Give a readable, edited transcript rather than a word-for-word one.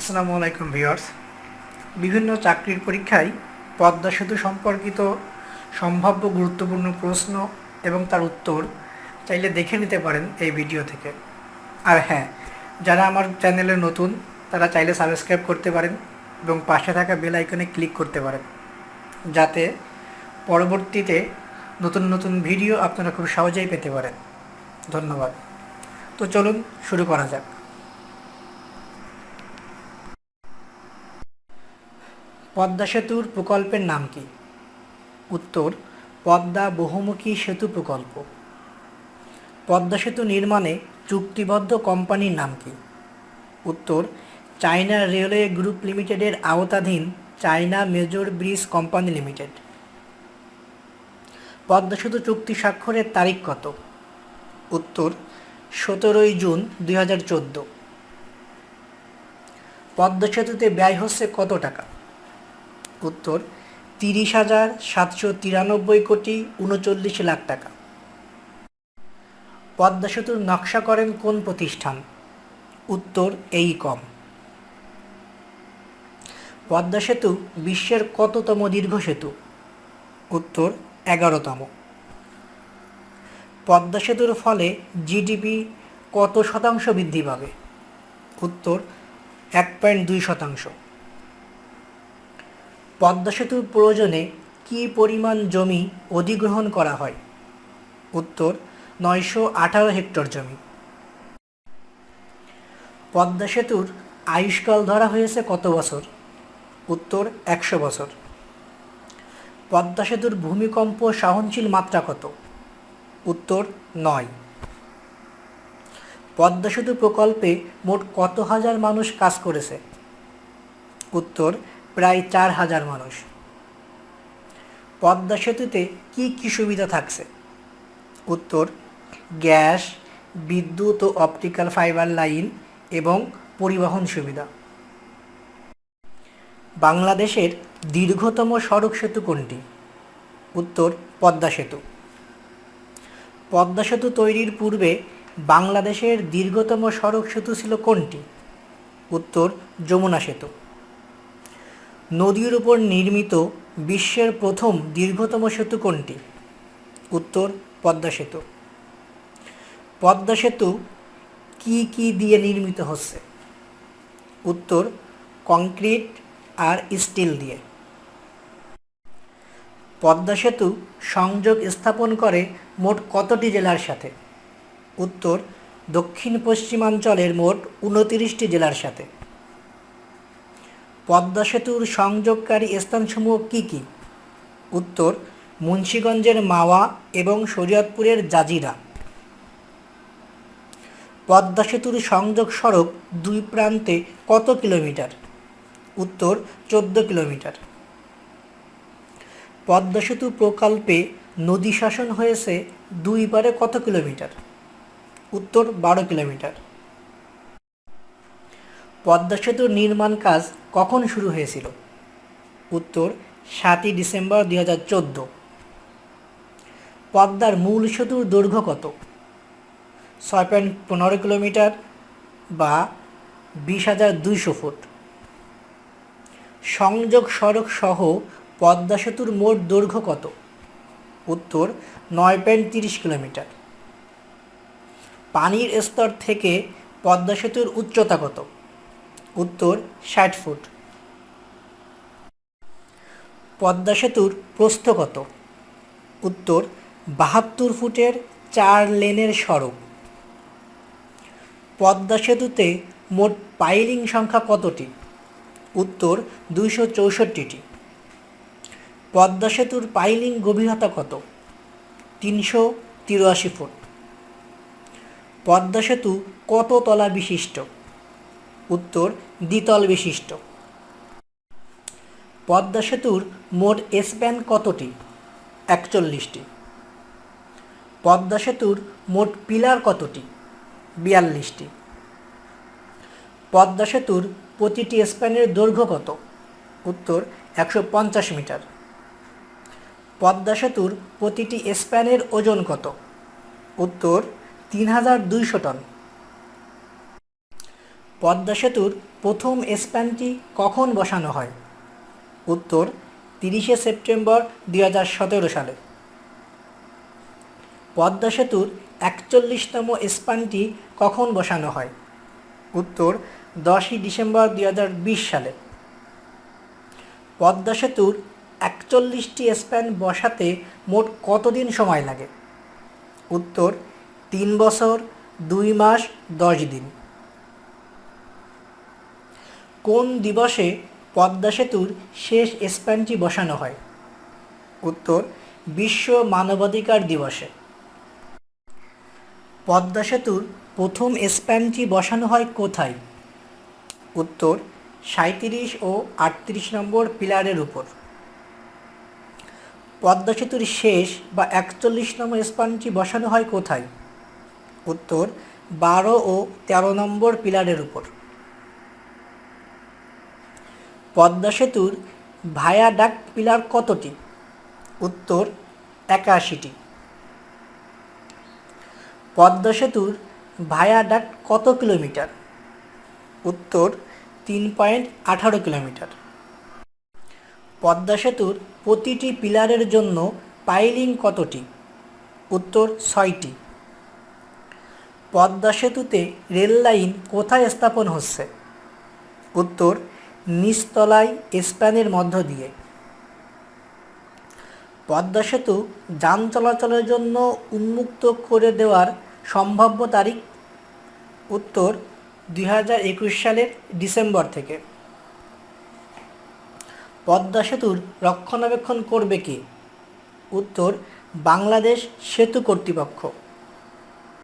আসসালামু আলাইকুম ভিউয়ার্স। বিভিন্ন চাকরির পরীক্ষায় পদ্মা সেতু সম্পর্কিত সম্ভাব্য গুরুত্বপূর্ণ প্রশ্ন এবং তার উত্তর চাইলে দেখে নিতে পারেন এই ভিডিও থেকে। আর হ্যাঁ, যারা আমার চ্যানেলে নতুন তারা চাইলে সাবস্ক্রাইব করতে পারেন এবং পাশে থাকা বেল আইকনে ক্লিক করতে পারেন, যাতে পরবর্তীতে নতুন নতুন ভিডিও আপনারা খুব সহজেই পেতে পারেন। ধন্যবাদ। তো চলুন শুরু করা যাক। পদ্মা সেতুর প্রকল্পের নাম কি? উত্তর: পদ্মা বহুমুখী সেতু প্রকল্প। পদ্মা সেতু নির্মাণে চুক্তিবদ্ধ কোম্পানির নাম কি? উত্তর: চায়না রেলওয়ে গ্রুপ লিমিটেডের আওতাধীন China major bridge company limited. Padma সেতু চুক্তি স্বাক্ষরের তারিখ কত? উত্তর: 17 জুন 2014। পদ্মা সেতুতে ব্যয় হচ্ছে কত টাকা? উত্তর: 30,793,39,39 টাকা। পদ্মা সেতুর নকশা করেন কোন প্রতিষ্ঠান? উত্তর: এইকম। পদ্মা সেতু বিশ্বের কততম দীর্ঘ সেতু? উত্তর: 11তম। পদ্মা সেতুর ফলে জিডিপি কত শতাংশ বৃদ্ধি পাবে? উত্তর: 1.2%। পদ্মা সেতুর প্রয়োজনে কী পরিমাণ জমি অধিগ্রহণ করা হয়? উত্তর: 918 হেক্টর জমি। পদ্মা সেতুর আয়ুষ্কাল ধরা হয়েছে কত বছর? উত্তর: 100 বছর। পদ্মা সেতুর ভূমিকম্প সহনশীল মাত্রা কত? উত্তর: 9। পদ্মা সেতু প্রকল্পে মোট কত হাজার মানুষ কাজ করেছে? উত্তর: প্রায় 4,000 মানুষ। পদ্মা সেতুতে কী কী সুবিধা থাকছে? উত্তর: গ্যাস, বিদ্যুৎ ও অপটিক্যাল ফাইবার লাইন এবং পরিবহন সুবিধা। বাংলাদেশের দীর্ঘতম সড়ক সেতু কোনটি? উত্তর: পদ্মা সেতু। পদ্মা সেতু তৈরির পূর্বে বাংলাদেশের দীর্ঘতম সড়ক সেতু ছিল কোনটি? উত্তর: যমুনা সেতু। নদীর উপর নির্মিত বিশ্বের প্রথম দীর্ঘতম সেতু কোনটি? উত্তর: পদ্মা সেতু। পদ্মা সেতু কি দিয়ে নির্মিত হচ্ছে? উত্তর: কংক্রিট আর স্টিল দিয়ে। পদ্মা সেতু সংযোগ স্থাপন করে মোট কতটি জেলার সাথে? উত্তর: দক্ষিণ পশ্চিমাঞ্চলের মোট 29টি জেলার সাথে। পদ্মা সেতুর সংযোগকারী স্থানসমূহ কি কি? উত্তর: মুন্সিগঞ্জের মাওয়া এবং শরীয়তপুরের জাজিরা। পদ্মা সেতুর সংযোগ সড়ক দুই প্রান্তে কত কিলোমিটার? উত্তর: 14 কিলোমিটার। পদ্মা সেতু প্রকল্পে নদী শাসন হয়েছে দুই পারে কত কিলোমিটার? উত্তর: 12 কিলোমিটার। পদ্মা সেতুর নির্মাণ কাজ কখন শুরু হয়েছিল? উত্তর: 7 ডিসেম্বর 2014। পদ্মার মূল সেতুর দৈর্ঘ্য কত? 6.15 কিলোমিটার বা 20,200 ফুট। সংযোগ সড়ক সহ পদ্মা সেতুর মোট দৈর্ঘ্য কত? উত্তর: 9.30 কিলোমিটার। পানির স্তর থেকে পদ্মা সেতুর উচ্চতা কত? উত্তর: 60 ফুট। পদ্মা সেতুর প্রস্থ কত? উত্তর: 72 ফুটের 4 লেনের সড়ক। পদ্মা সেতুতে মোট পাইলিং সংখ্যা কতটি? উত্তর: 264টি। পদ্মা সেতুর পাইলিং গভীরতা কত? 383 ফুট। পদ্মা সেতু কত তলা বিশিষ্ট? উত্তর: দ্বিতল বিশিষ্ট। পদ্মা সেতুর মোট স্প্যান কতটি? 41টি। পদ্মা সেতুর মোট পিলার কতটি? 42টি। পদ্মা সেতুর প্রতিটি স্প্যানের দৈর্ঘ্য কত? উত্তর: 150 মিটার। পদ্মা সেতুর প্রতিটি স্প্যানের ওজন কত? উত্তর: 3,200 টন। পদ্মা সেতুর প্রথম স্প্যানটি কখন বসানো হয়? উত্তর 30শে সেপ্টেম্বর 2017 সালে। পদ্মা সেতুর 41তম স্প্যানটি কখন বসানো হয়? উত্তর 10ই ডিসেম্বর 2020 সালে। পদ্মা সেতুর 41টি স্প্যান বসাতে মোট কতদিন সময় লাগে? উত্তর 3 বছর 2 মাস 10 দিন। কোন দিবসে পদ্মা সেতুর শেষ স্প্যানটি বসানো হয়? উত্তর বিশ্ব মানবাধিকার দিবসে। পদ্মা সেতুর প্রথম স্প্যানটি বসানো হয় কোথায়? উত্তর 37 ও 38 নম্বর পিলারের উপর। পদ্মা সেতুর শেষ বা 41তম স্প্যানটি বসানো হয় কোথায়? উত্তর 12 ও 13 নম্বর পিলারের উপর। পদ্মা সেতুর ভায়াডাক্ট পিলার কতটি? উত্তর 81টি। পদ্মা সেতুর ভায়াডাক্ট কত কিলোমিটার? উত্তর 3.18 কিলোমিটার। পদ্মা সেতুর প্রতিটি পিলারের জন্য পাইলিং কতটি? উত্তর 6টি। পদ্মা সেতুতে রেল লাইন কোথায় স্থাপন হচ্ছে? উত্তর নিচতলায় স্প্যানের মধ্য দিয়ে। পদ্মা সেতু যান চলাচলের জন্য উন্মুক্ত করে দেওয়ার সম্ভাব্য তারিখ? উত্তর 2021 সালের ডিসেম্বর থেকে। পদ্মা সেতুর রক্ষণাবেক্ষণ করবে কে? উত্তর বাংলাদেশ সেতু কর্তৃপক্ষ।